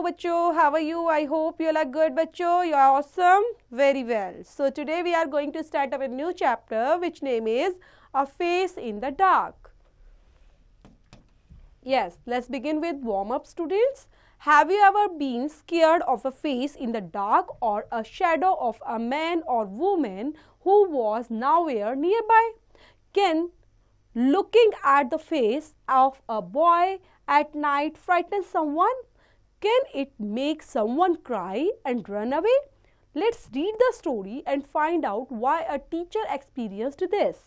bachcho, how are you? I hope you all are good, bachcho. You are awesome. Very well. So today we are going to start our new chapter, which name is A Face in the Dark. Yes, let's begin with warm-up, students. Have you ever been scared of a face in the dark or a shadow of a man or woman who was nowhere nearby? Can looking at the face of a boy at night frighten someone? Can it make someone cry and run away? Let's read the story and find out why a teacher experienced this.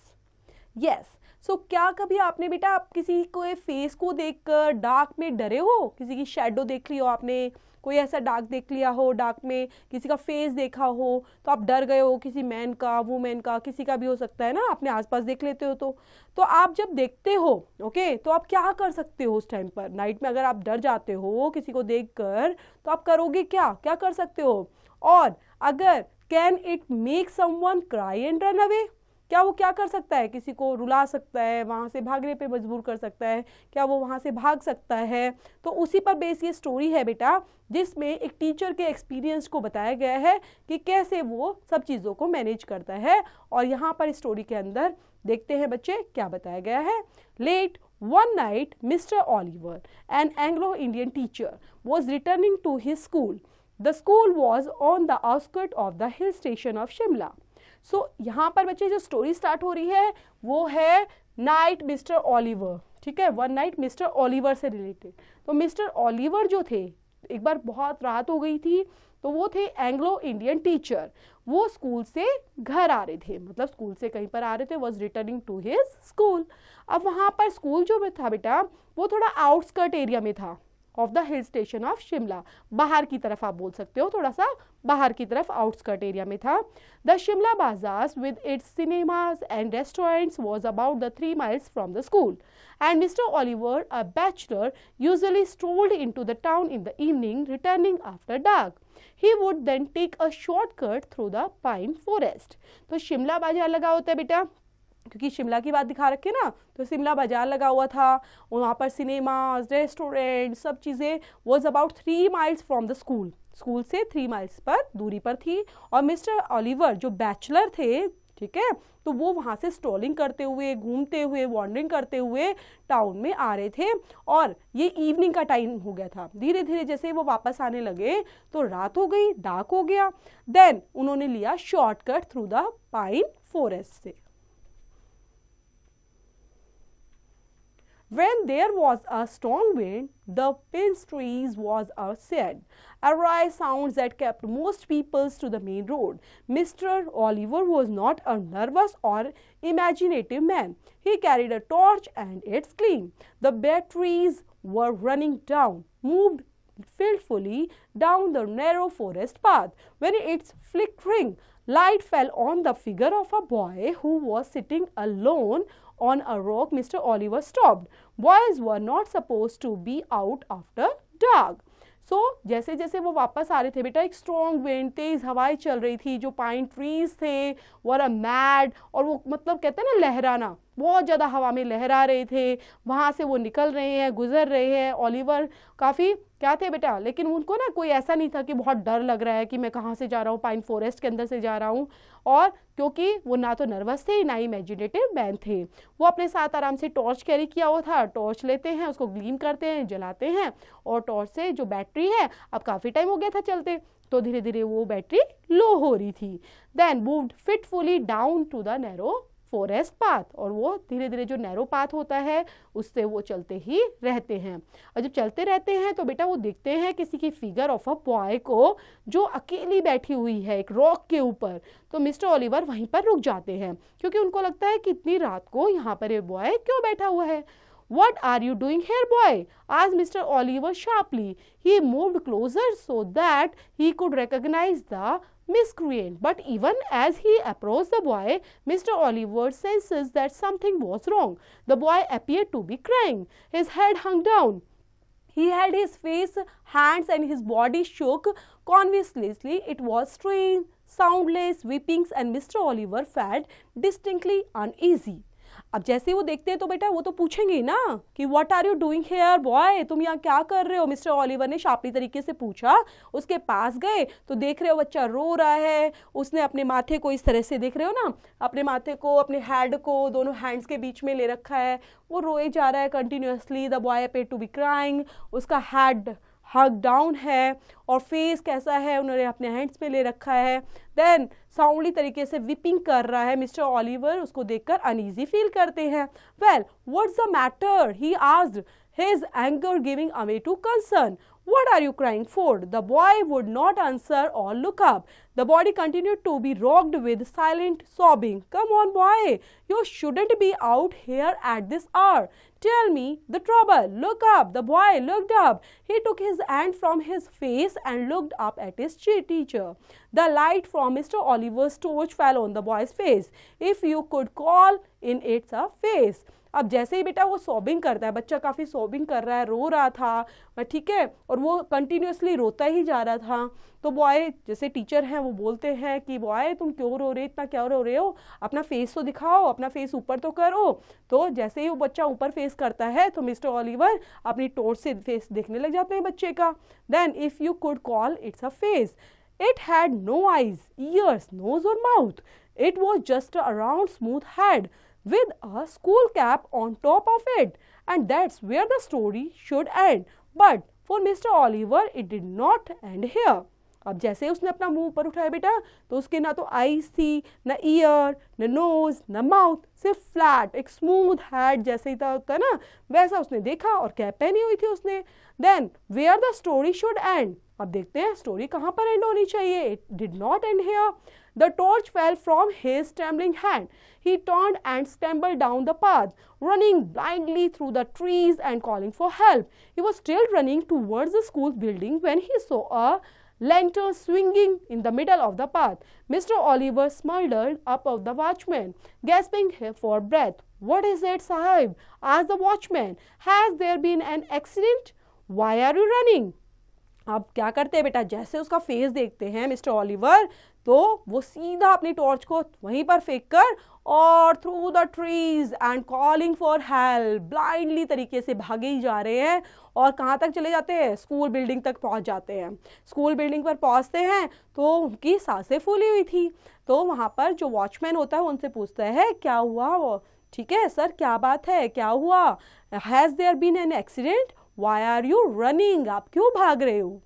Yes, so क्या कभी आपने बेटा आप किसी को face को देखकर dark में डरे हो? किसी की शैडो देख ली हो आपने, कोई ऐसा डार्क देख लिया हो, डार्क में किसी का फेस देखा हो तो आप डर गए हो, किसी मैन का, वुमेन का, किसी का भी हो सकता है ना, आपने आसपास देख लेते हो तो आप जब देखते हो ओके तो आप क्या कर सकते हो उस टाइम पर? नाइट में अगर आप डर जाते हो किसी को देखकर तो आप करोगे क्या क्या कर सकते हो? और अगर can it make someone cry and run away, क्या वो क्या कर सकता है? किसी को रुला सकता है, वहाँ से भागने पे मजबूर कर सकता है, क्या वो वहाँ से भाग सकता है? तो उसी पर बेस ये स्टोरी है बेटा, जिसमें एक टीचर के एक्सपीरियंस को बताया गया है कि कैसे वो सब चीज़ों को मैनेज करता है। और यहाँ पर स्टोरी के अंदर देखते हैं बच्चे क्या बताया गया है। Let one night Mr. Oliver, an Anglo-Indian teacher, was returning to his school. The school was on the outskirts of the hill station of Shimla. यहाँ पर बच्चे जो स्टोरी स्टार्ट हो रही है वो है नाइट मिस्टर ऑलिवर, ठीक है, वन नाइट मिस्टर ऑलिवर से रिलेटेड। तो मिस्टर ऑलिवर जो थे, एक बार बहुत रात हो गई थी तो वो थे एंग्लो इंडियन टीचर, वो स्कूल से घर आ रहे थे, मतलब स्कूल से कहीं पर आ रहे थे, was returning to his school. अब वहाँ पर स्कूल जो था बेटा वो थोड़ा आउटस्कर्ट एरिया में था of the hill station of Shimla, बाहर की तरफ आप बोल सकते हो, थोड़ा सा बाहर की तरफ आउटस्कर्ट एरिया में था। द शिमला बाजार with its cinemas and restaurants was about the 3 miles from the school and Mr. Oliver, a bachelor, usually strolled into the town in the evening, returning after dark. He would then take a shortcut through the pine forest. तो शिमला बाजार लगा होता है बेटा, क्योंकि शिमला की बात दिखा रखे ना, तो शिमला बाजार लगा हुआ था, वहाँ पर सिनेमा, रेस्टोरेंट, सब चीज़ें was about 3 miles from the school, school से 3 miles पर दूरी पर थी। और मिस्टर ऑलिवर जो बैचलर थे, ठीक है, तो वो वहाँ से स्ट्रोलिंग करते हुए, घूमते हुए, वॉन्डरिंग करते हुए टाउन में आ रहे थे। और ये इवनिंग का टाइम हो गया था, धीरे धीरे जैसे वो वापस आने लगे तो रात हो गई, डार्क हो गया। देन उन्होंने लिया shortcut through the pine forest से। When there was a strong wind, the pine trees was assailed. Array sounds that kept most people to the main road. Mr. Oliver was not a nervous or imaginative man. He carried a torch and its gleam. The batteries were running down, moved fitfully down the narrow forest path. When its flickering light fell on the figure of a boy who was sitting alone on a rock, Mr. Oliver stopped. Boys were not supposed to be out after dark. So, जैसे जैसे वो वापस आ रहे थे बेटा, एक strong wind, तेज हवाएं चल रही थी, जो पाइन ट्रीज थे वर मैड, और वो मतलब कहते हैं ना लहराना, बहुत ज़्यादा हवा में लहरा रहे थे, वहाँ से वो निकल रहे हैं, गुजर रहे हैं। ऑलिवर काफ़ी क्या थे बेटा, लेकिन उनको ना कोई ऐसा नहीं था कि बहुत डर लग रहा है कि मैं कहाँ से जा रहा हूँ, पाइन फॉरेस्ट के अंदर से जा रहा हूँ। और क्योंकि वो ना तो नर्वस थे ना इमेजिनेटिव मैन थे, वो अपने साथ आराम से टॉर्च कैरी किया हुआ था, टॉर्च लेते हैं, उसको ग्लीम करते हैं, जलाते हैं, और टॉर्च से जो बैटरी है, अब काफ़ी टाइम हो गया था चलते, तो धीरे धीरे वो बैटरी लो हो रही थी। Then moved fitfully down to the narrow forest path, और वो धीरे धीरे जो नैरो पाथ होता है उससे वो चलते ही रहते हैं। और जब चलते रहते हैं तो बेटा वो देखते हैं किसी की फिगर ऑफ अ बॉय को जो अकेली बैठी हुई है एक रॉक के ऊपर। तो मिस्टर ऑलिवर वहीं पर रुक जाते हैं, क्योंकि उनको लगता है कि इतनी रात को यहाँ पर ये बॉय क्यों बैठा हुआ है। What are you doing here, boy? asked Mr. Oliver sharply. He moved closer so that he could recognize the miscreant. But even as he approached the boy, Mr. Oliver senses that something was wrong. The boy appeared to be crying. His head hung down. He held his face, hands, and his body shook convulsively. It was strange, soundless weepings, and Mr. Oliver felt distinctly uneasy. अब जैसे वो देखते हैं तो बेटा वो तो पूछेंगे ना कि what are you doing here boy, तुम यहाँ क्या कर रहे हो। मिस्टर ओलिवर ने शार्पली तरीके से पूछा। उसके पास गए तो देख रहे हो बच्चा रो रहा है। उसने अपने माथे को इस तरह से, देख रहे हो ना, अपने माथे को, अपने हेड को दोनों हैंड्स के बीच में ले रखा है। वो रोए जा रहा है continuously. The boy appeared to be crying. उसका हेड हग डाउन है और फेस कैसा है, उन्होंने अपने हैंड्स में ले रखा है। देन साउंडली तरीके से विपिंग कर रहा है। मिस्टर ओलिवर उसको देखकर अनईजी फील करते हैं। Well what's the matter, he asked, his anger giving away to concern. What are you crying for? The boy would not answer or look up. The body continued to be rocked with silent sobbing. Come on, boy, you shouldn't be out here at this hour. Tell me the trouble. Look up. The boy looked up. He took his hand from his face and looked up at his teacher. The light from Mr. Oliver's torch fell on the boy's face. If you could call in it a face. अब जैसे ही बेटा वो sobbing करता है, बच्चा काफ़ी sobbing कर रहा है, रो रहा था, ठीक है, और वो कंटिन्यूसली रोता ही जा रहा था। तो बॉय, जैसे टीचर हैं वो बोलते हैं कि बॉय तुम क्यों रो रहे, इतना क्या रो रहे हो, अपना फेस तो दिखाओ, अपना फेस ऊपर तो करो। तो जैसे ही वो बच्चा ऊपर फेस करता है तो मिस्टर ओलिवर अपनी टॉर्च से फेस देखने लग जाते हैं बच्चे का। Then if you could call it's a face, it had no eyes, ears, nose और mouth, it was just a round smooth head with a school cap on top of it, and that's where the story should end. But for Mr. Oliver it did not end here. अब जैसे उसने अपना मुंह ऊपर उठाया बेटा तो उसके ना तो आईज थी, ना ईयर, ना नोज, ना माउथ, सिर्फ फ्लैट एक स्मूथ हेड जैसे ही था होता है ना, वैसा उसने देखा और कैप पहनी हुई थी उसने। Then where the story should end, अब देखते हैं स्टोरी कहाँ पर एंड होनी चाहिए। It did not end here. The torch fell from his trembling hand. He turned and stumbled down the path, running blindly through the trees and calling for help. He was still running towards the school building when he saw a lantern swinging in the middle of the path. Mr. Oliver smiled up at the watchman, gasping for breath. What is it, Sahib? Asked the watchman. Has there been an accident? Why are you running? अब क्या करते हैं बेटा, जैसे उसका face देखते हैं mister Oliver तो वो सीधा अपनी टॉर्च को वहीं पर फेंक कर और through the trees and calling for help blindly तरीके से भागे ही जा रहे हैं। और कहाँ तक चले जाते हैं, स्कूल बिल्डिंग तक पहुँच जाते हैं। स्कूल बिल्डिंग पर पहुँचते हैं तो उनकी सांसें फूली हुई थी। तो वहाँ पर जो वॉचमैन होता है उनसे पूछता है क्या हुआ, वो ठीक है सर क्या बात है, क्या हुआ, has there been an accident, Why are you running? आप क्यों भाग रहे हो?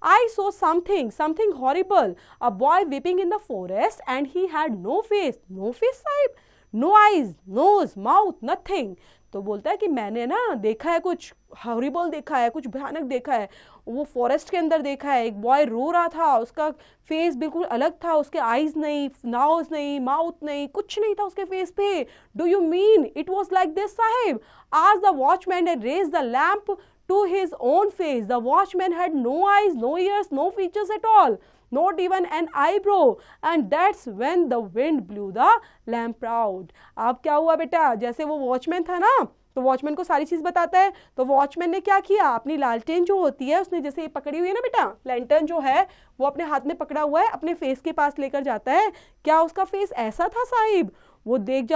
I saw something horrible. A boy weeping in the forest and he had no face. No face Sahib? No eyes, nose, mouth, nothing. तो बोलता है कि मैंने ना देखा है, कुछ हॉरिबल देखा है, कुछ भयानक देखा है। वो फॉरेस्ट के अंदर देखा है, एक बॉय रो रहा था, उसका फेस बिल्कुल अलग था, उसके आईज नहीं, नोज नहीं, माउथ नहीं, कुछ नहीं था उसके फेस पे। Do you mean it was like this sahib? As the watchman had raised the lamp to his own face. The watchman had no eyes, no ears, no features at all, not even an eyebrow, and that's when the wind blew the lamp out. अब क्या हुआ बेटा, जैसे वो watchman था ना तो watchman को सारी चीज़ बताता है। तो वॉचमैन ने क्या किया, अपनी लालटेन जो होती है उसने जैसे पकड़ी हुई है ना बेटा, लैंटर्न जो है वो अपने हाथ में पकड़ा हुआ है, अपने फेस के पास लेकर जाता है। क्या उसका फेस ऐसा था साहिब? वो देख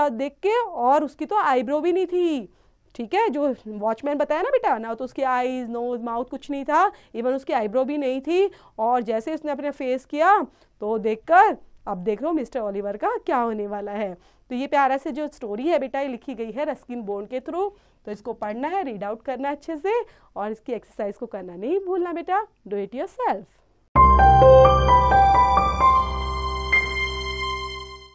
के, और उसकी तो आईब्रो भी नहीं थी, ठीक है, जो वॉचमैन बताया ना बेटा, ना तो उसके आईज, नोज, माउथ कुछ नहीं था, इवन उसकी आईब्रो भी नहीं थी। और जैसे उसने अपने फेस किया तो देखकर अब देख लो मिस्टर ओलिवर का क्या होने वाला है। तो ये प्यारा से जो स्टोरी है बेटा ये लिखी गई है रस्किन बॉन्ड के थ्रू। तो इसको पढ़ना है, रीड आउट करना अच्छे से, और इसकी एक्सरसाइज को करना नहीं भूलना बेटा। Do it yourself.